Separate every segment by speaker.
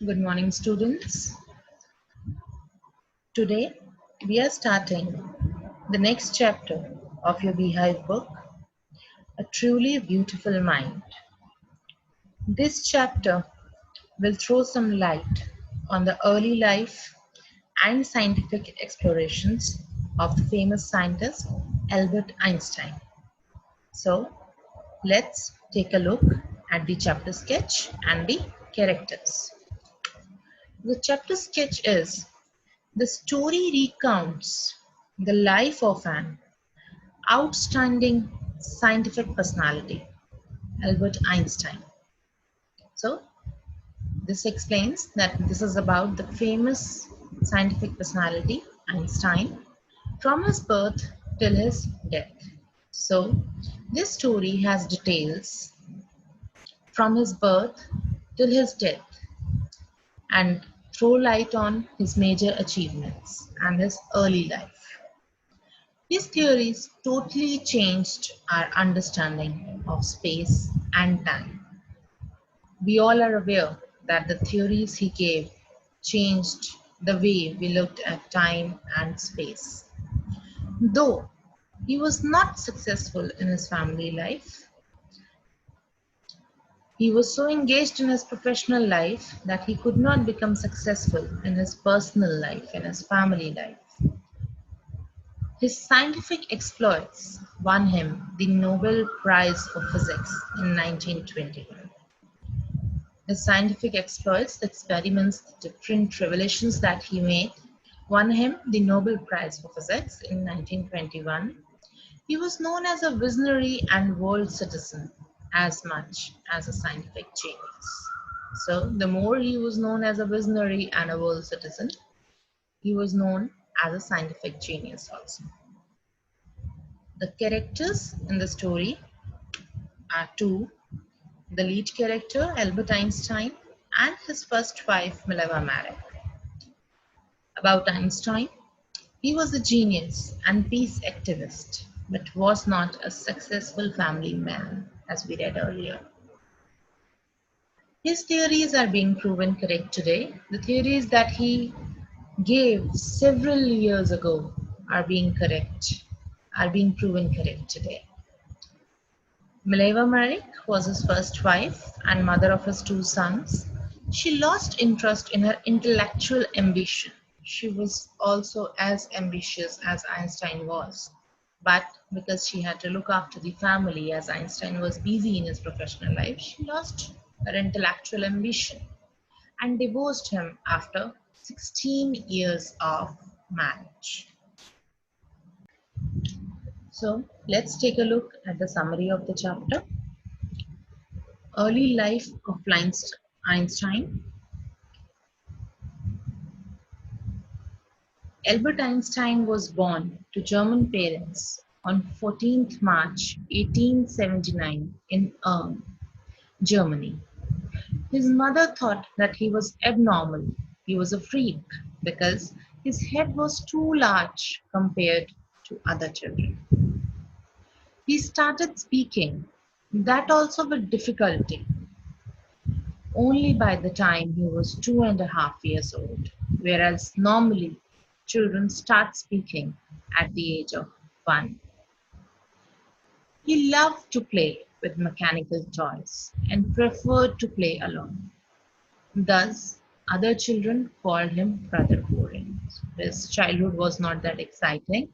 Speaker 1: Good morning, students. Today we are starting the next chapter of your Beehive book, A Truly Beautiful Mind. This chapter will throw some light on the early life and scientific explorations of the famous scientist Albert Einstein. So, let's take a look at the chapter sketch and the characters. The chapter sketch is: the story recounts the life of an outstanding scientific personality, Albert Einstein. So, this explains that this is about the famous scientific personality, Einstein, from his birth till his death. So, this story has details from his birth till his death and throw light on his major achievements and his early life. His theories totally changed our understanding of space and time. We all are aware that the theories he gave changed the way we looked at time and space. Though he was not successful in his family life, he was so engaged in his professional life that he could not become successful in his personal life, in his family life. His scientific exploits won him the Nobel Prize for Physics in 1921. His scientific exploits, the experiments, the different revelations that he made, won him the Nobel Prize for Physics in 1921. He was known as a visionary and world citizen as much as a scientific genius. So, the more he was known as a visionary and a world citizen, he was known as a scientific genius also. The characters in the story are two: the lead character, Albert Einstein, and his first wife, Mileva Marek. About Einstein: he was a genius and peace activist, but was not a successful family man, as we read earlier. His theories are being proven correct today. The theories that he gave several years ago are being proven correct today. Mileva Marek was his first wife and mother of his two sons. She lost interest in her intellectual ambition. She was also as ambitious as Einstein was, but because she had to look after the family as Einstein was busy in his professional life, she lost her intellectual ambition and divorced him after 16 years of marriage. So let's take a look at the summary of the chapter. Early life of Einstein. Albert Einstein was born to German parents on 14th March 1879 in Ulm, Germany. His mother thought that he was abnormal. He was a freak because his head was too large compared to other children. He started speaking, that also with difficulty, only by the time he was 2.5 years old, whereas normally children start speaking at the age of 1. He loved to play with mechanical toys and preferred to play alone. Thus, other children called him Brother Boring. His childhood was not that exciting.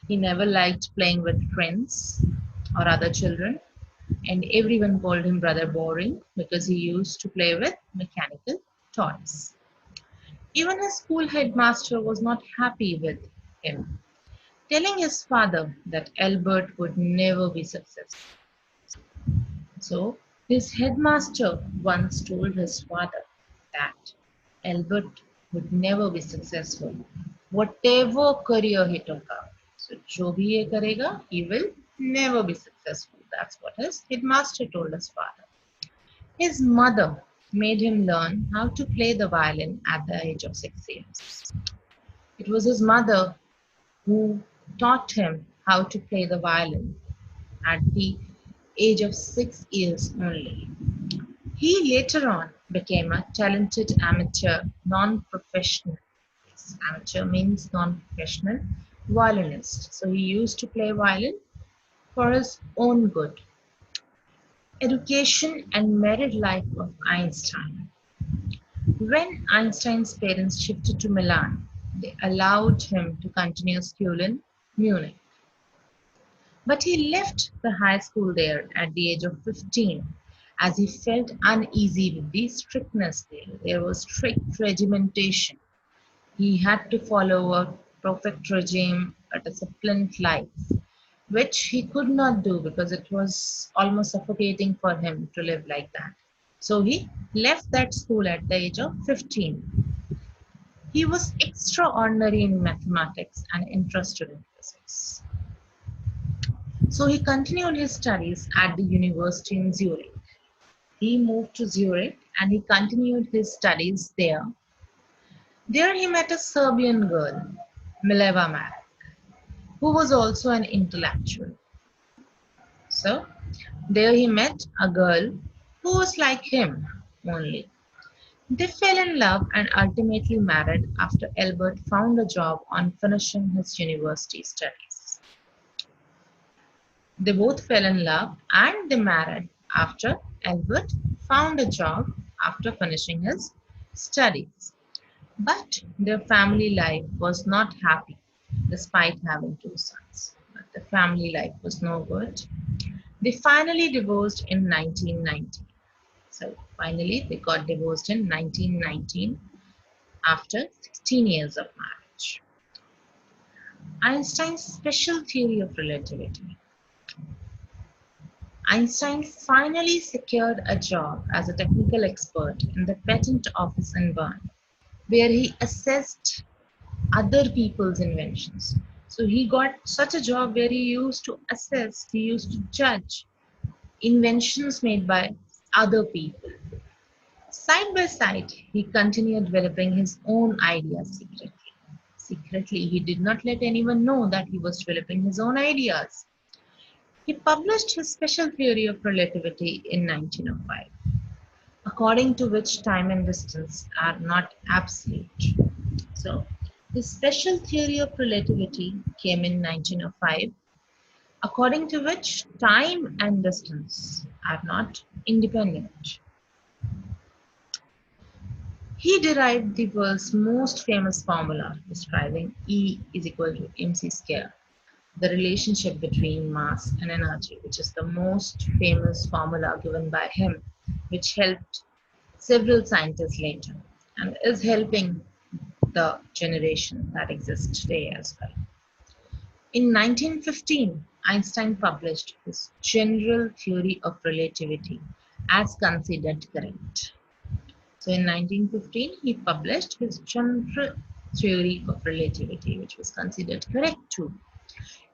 Speaker 1: He never liked playing with friends or other children, and everyone called him Brother Boring because he used to play with mechanical toys. Even his school headmaster was not happy with him, telling his father that Albert would never be successful. So, his headmaster once told his father that Albert would never be successful, whatever career he took up. So, जो भी ये करेगा, he will never be successful. That's what his headmaster told his father. His mother made him learn how to play the violin at the age of 6 years. It was his mother who taught him how to play the violin at the age of 6 years only. He later on became a talented amateur, non-professional. Amateur means non-professional violinist. So he used to play violin for his own good. Education and married life of Einstein. When Einstein's parents shifted to Milan, they allowed him to continue school in Munich. But he left the high school there at the age of 15 as he felt uneasy with the strictness there. There was strict regimentation. He had to follow a perfect regime, a disciplined life, which he could not do because it was almost suffocating for him to live like that. So he left that school at the age of 15. He was extraordinary in mathematics and interested in physics. So he continued his studies at the university in Zurich. He moved to Zurich and he continued his studies there. There he met a Serbian girl, Mileva Marek, who was also an intellectual. So there he met a girl who was like him only. They fell in love and ultimately married after Albert found a job on finishing his university studies. They both fell in love and they married after Albert found a job after finishing his studies. But their family life was not happy despite having two sons. But the family life was no good. They finally divorced in 1919. So finally they got divorced in 1919 after 16 years of marriage. Einstein's special theory of relativity. Einstein finally secured a job as a technical expert in the patent office in Bern, where he assessed other people's inventions. So he got such a job where he used to assess, he used to judge inventions made by other people. Side by side, he continued developing his own ideas secretly. Secretly, he did not let anyone know that he was developing his own ideas. He published his special theory of relativity in 1905, according to which time and distance are not absolute. So, his special theory of relativity came in 1905, according to which time and distance are not independent. He derived the world's most famous formula describing E is equal to mc square, the relationship between mass and energy, which is the most famous formula given by him, which helped several scientists later and is helping the generation that exists today as well. In 1915, Einstein published his general theory of relativity as considered correct. So in 1915, he published his general theory of relativity, which was considered correct too.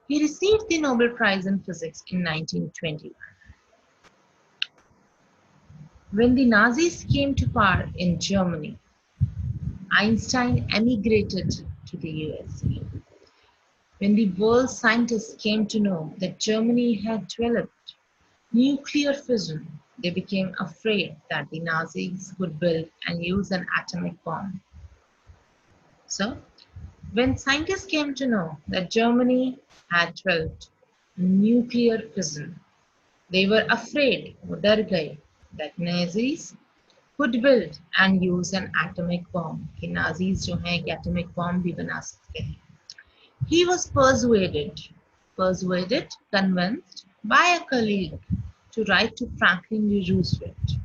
Speaker 1: He received the Nobel Prize in Physics in 1921. When the Nazis came to power in Germany, Einstein emigrated to the USA. When the world's scientists came to know that Germany had developed nuclear fission, they became afraid that the Nazis would build and use an atomic bomb. So, when scientists came to know that Germany had developed nuclear fission, they were afraid, वो डर गए, that Nazis could build and use an atomic bomb. कि Nazis जो हैं एक atomic bomb भी बना सकते हैं. He was convinced by a colleague to write to Franklin D. Roosevelt,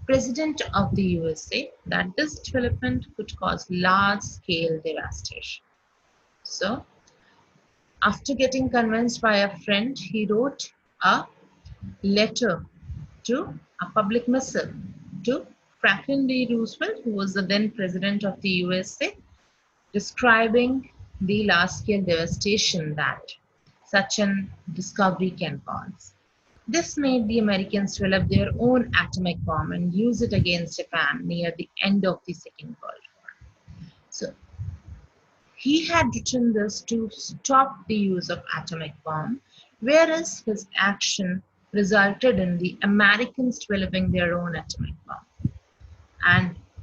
Speaker 1: President of the USA, that this development could cause large-scale devastation. So, after getting convinced by a friend, he wrote a letter to a public missive to Franklin D. Roosevelt, who was the then President of the USA, describing the large-scale devastation that such an discovery can cause. This made the Americans develop their own atomic bomb and use it against Japan near the end of the Second World War. So, he had written this to stop the use of atomic bomb, whereas his action resulted in the Americans developing their own atomic bomb.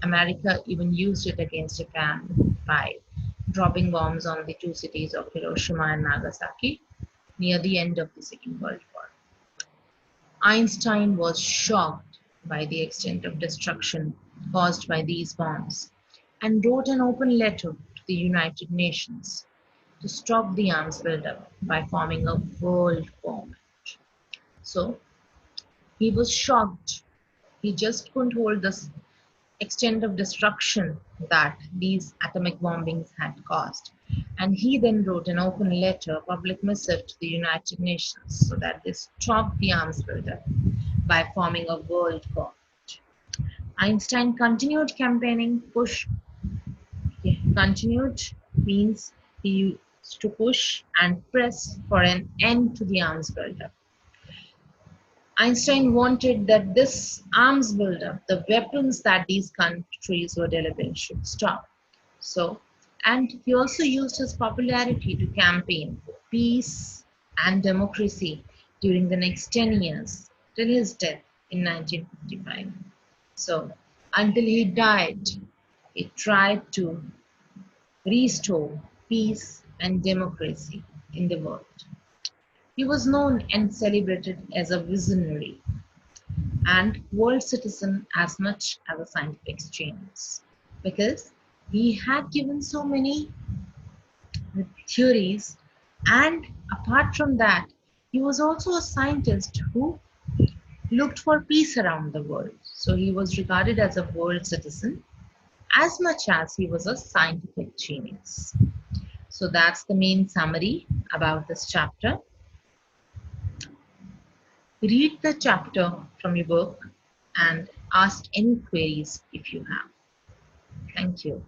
Speaker 1: America even used it against Japan by dropping bombs on the two cities of Hiroshima and Nagasaki near the end of the Second World War. Einstein was shocked by the extent of destruction caused by these bombs and wrote an open letter to the United Nations to stop the arms buildup by forming a world government. So he was shocked. He just couldn't hold the extent of destruction that these atomic bombings had caused. And he then wrote an open letter, a public missive to the United Nations so that they stop the arms buildup by forming a world government. Einstein continued campaigning, continued means he used to push and press for an end to the arms buildup. Einstein wanted that this arms buildup, the weapons that these countries were developing, should stop. So, and he also used his popularity to campaign for peace and democracy during the next 10 years till his death in 1955. So, until he died, he tried to restore peace and democracy in the world. He was known and celebrated as a visionary and world citizen as much as a scientific genius because he had given so many theories, and apart from that he was also a scientist who looked for peace around the world. So he was regarded as a world citizen as much as he was a scientific genius. So that's the main summary about this chapter. Read the chapter from your book and ask any queries if you have. Thank you.